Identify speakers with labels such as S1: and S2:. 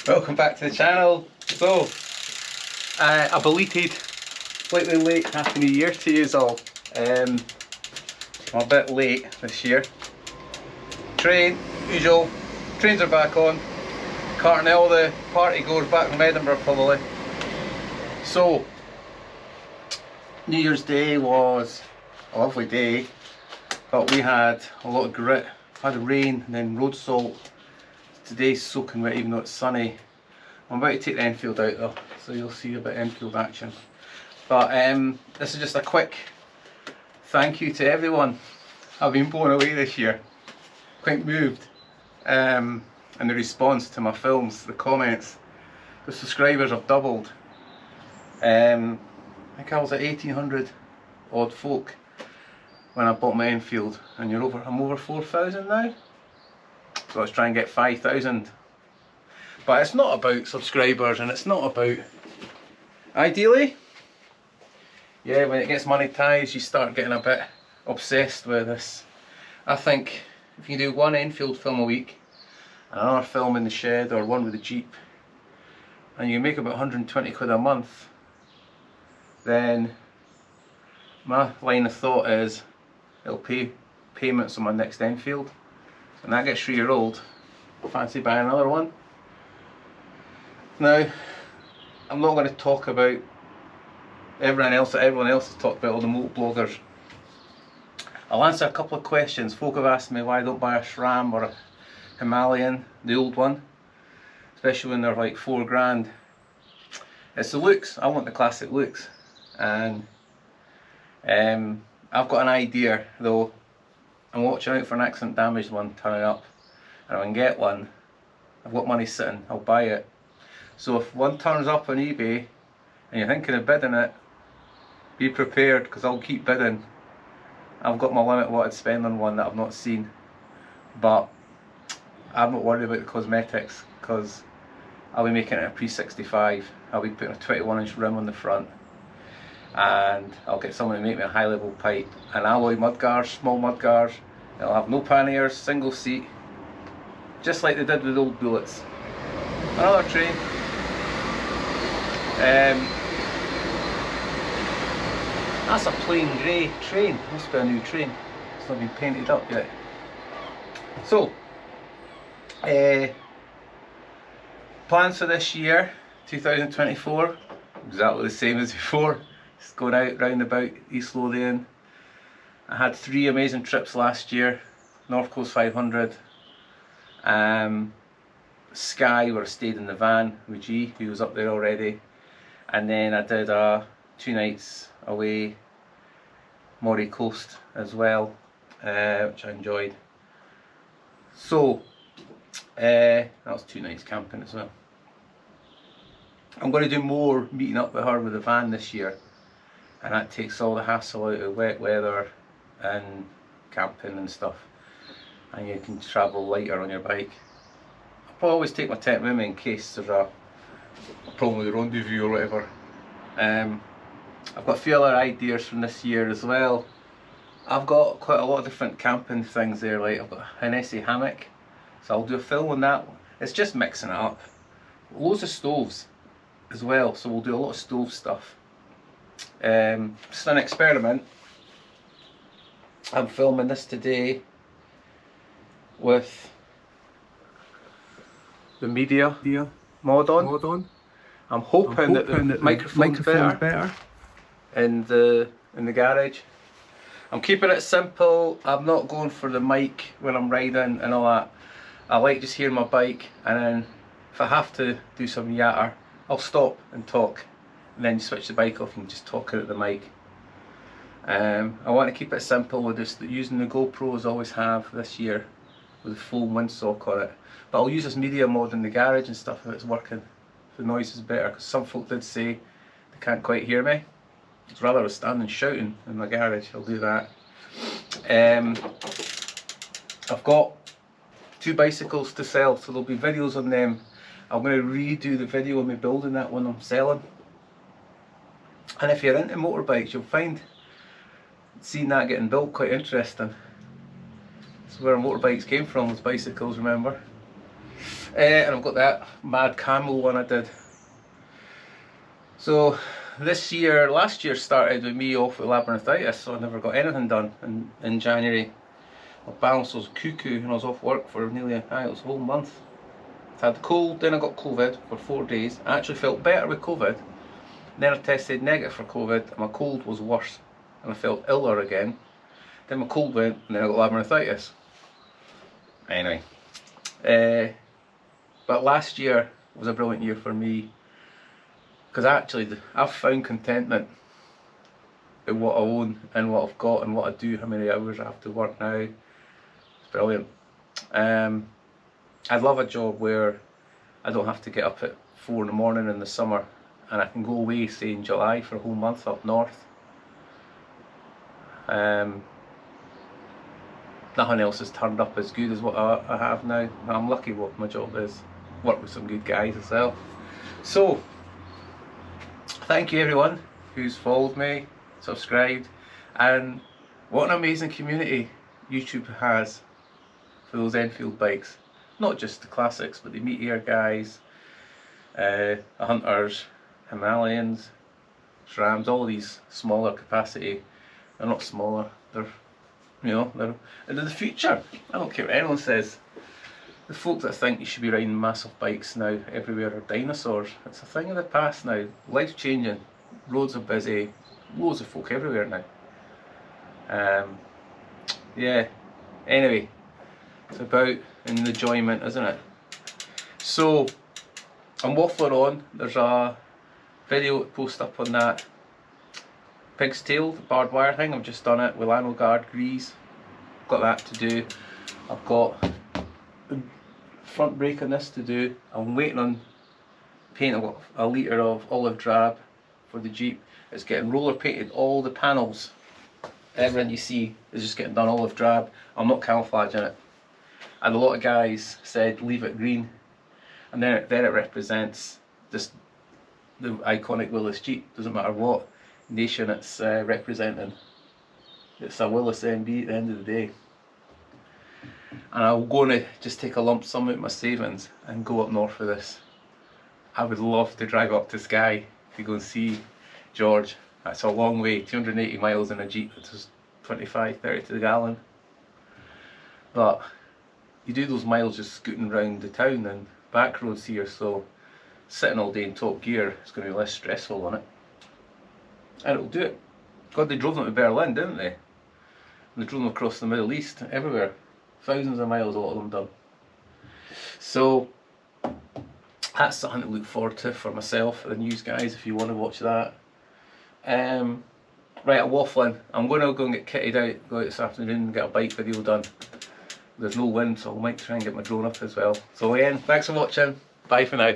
S1: Welcome back to the channel. So, a belated, slightly late Happy New Year to you all. I'm a bit late this year. Usual, trains are back on. Carting all the party goers back from Edinburgh probably. So, New Year's Day was a lovely day, but we had a lot of grit, had rain and then road salt. Today's soaking wet even though it's sunny. I'm about to take the Enfield out though, so you'll see a bit of Enfield action. But this is just a quick thank you to everyone. I've been blown away this year. Quite moved. And the response to my films, the comments, the subscribers have doubled. I think I was at 1800 odd folk when I bought my Enfield, and I'm over 4,000 now. So let's try and get 5,000. But it's not about subscribers, and it's not about... Ideally, yeah, when it gets monetized, you start getting a bit obsessed with this. I think if you do one Enfield film a week, another film in the shed, or one with the Jeep, and you make about 120 quid a month, then my line of thought is it'll pay payments on my next Enfield. When that gets 3-year-old, fancy buying another one. Now, I'm not going to talk about everyone else that everyone else has talked about, all the motor bloggers. I'll answer a couple of questions. Folk have asked me why I don't buy a SRAM or a Himalayan, the old one, especially when they're like 4 grand. It's the looks. I want the classic looks, and I've got an idea though. I'm watching out for an accident damaged one turning up, and if I can get one, I've got money sitting, I'll buy it. So if one turns up on eBay and you're thinking of bidding it, be prepared, because I'll keep bidding. I've got my limit what I'd spend on one that I've not seen, but I'm not worried about the cosmetics, because I'll be making it a pre-65. I'll be putting a 21-inch rim on the front, and I'll get someone to make me a high level pipe, an alloy mudguards, small mudguards. It'll have no panniers, single seat, just like they did with old Bullets. Another train. That's a plain grey train. Must be a new train. It's not been painted up yet. So, plans for this year, 2024, exactly the same as before. Just going out round about East Lothian. I had 3 amazing trips last year. North Coast 500, Skye, where I stayed in the van with G, who was up there already, and then I did 2 nights away Moray Coast as well, which I enjoyed. So that was 2 nights camping as well. I'm going to do more meeting up with her with the van this year, and that takes all the hassle out of wet weather and camping and stuff, and you can travel lighter on your bike. I'll always take my tent with me in case there's a problem with the rendezvous or whatever. I've got a few other ideas from this year as well. I've got quite a lot of different camping things there, like I've got a Hennessy hammock, so I'll do a film on that. It's just mixing it up. Loads of stoves as well, so we'll do a lot of stove stuff. Just an experiment. I'm filming this today with the media mod on. I'm hoping that the microphone's better in the garage. I'm keeping it simple. I'm not going for the mic when I'm riding and all that. I like just hearing my bike, and then if I have to do some yatter, I'll stop and talk, and then switch the bike off and just talk out at the mic. I want to keep it simple with just using the GoPro as I always have this year, with a full windsock on it. But I'll use this media mod in the garage and stuff if it's working, if the noise is better, because some folk did say they can't quite hear me. It's rather I was standing shouting in my garage. I'll do that. I've got 2 bicycles to sell, so there'll be videos on them. I'm going to redo the video of me building that one I'm selling. And if you're into motorbikes, you'll find seeing that getting built quite interesting. It's where motorbikes came from, was bicycles, remember? And I've got that mad camel one I did. So last year started with me off with labyrinthitis, so I never got anything done in January. My balance was cuckoo and I was off work for nearly it was a whole month. I had the cold, then I got COVID for 4 days. I actually felt better with COVID. Then I tested negative for COVID and my cold was worse and I felt iller again. Then my cold went and then I got labyrinthitis. Anyway, but last year was a brilliant year for me because actually I've found contentment in what I own and what I've got and what I do, how many hours I have to work now. It's brilliant. I'd love a job where I don't have to get up at 4 in the morning in the summer and I can go away, say in July, for a whole month up north. Nothing else has turned up as good as what I have now. I'm lucky what my job is. Work with some good guys as well. So, thank you everyone who's followed me, subscribed, and what an amazing community YouTube has for those Enfield bikes. Not just the classics, but the meteor guys, the hunters, Himalayans, SRAMs, all these smaller capacity. They're not smaller, they're, you know, they're the future. I don't care what anyone says. The folk that think you should be riding massive bikes now everywhere are dinosaurs. It's a thing of the past now. Life's changing, roads are busy, loads of folk everywhere now. Yeah, anyway, it's about enjoyment, isn't it? So, I'm waffling on. There's a video to post up on that pig's tail, the barbed wire thing. I've just done it with Lano Guard grease. Got that to do. I've got the front brake on this to do. I'm waiting on paint. I've got a litre of olive drab for the Jeep. It's getting roller painted. All the panels, everything you see is just getting done olive drab. I'm not camouflaging it. And a lot of guys said leave it green, and then it represents this the iconic Willis Jeep. Doesn't matter what nation it's representing. It's a Willis MB at the end of the day. And I'm going to just take a lump sum out of my savings and go up north for this. I would love to drive up to Skye to go and see George. That's a long way, 280 miles in a Jeep. It's 25, 30 to the gallon. But you do those miles just scooting around the town and back roads here, so sitting all day in top gear is going to be less stressful on it. And it'll do it. God, they drove them to Berlin, didn't they? And they drove them across the Middle East, everywhere. Thousands of miles, a lot of them done. So, that's something to look forward to for myself, for the news guys, if you want to watch that. Right, I'm waffling. I'm going to go and get kitted out, go out this afternoon and get a bike video done. There's no wind, so I might try and get my drone up as well. So again, thanks for watching. Bye for now.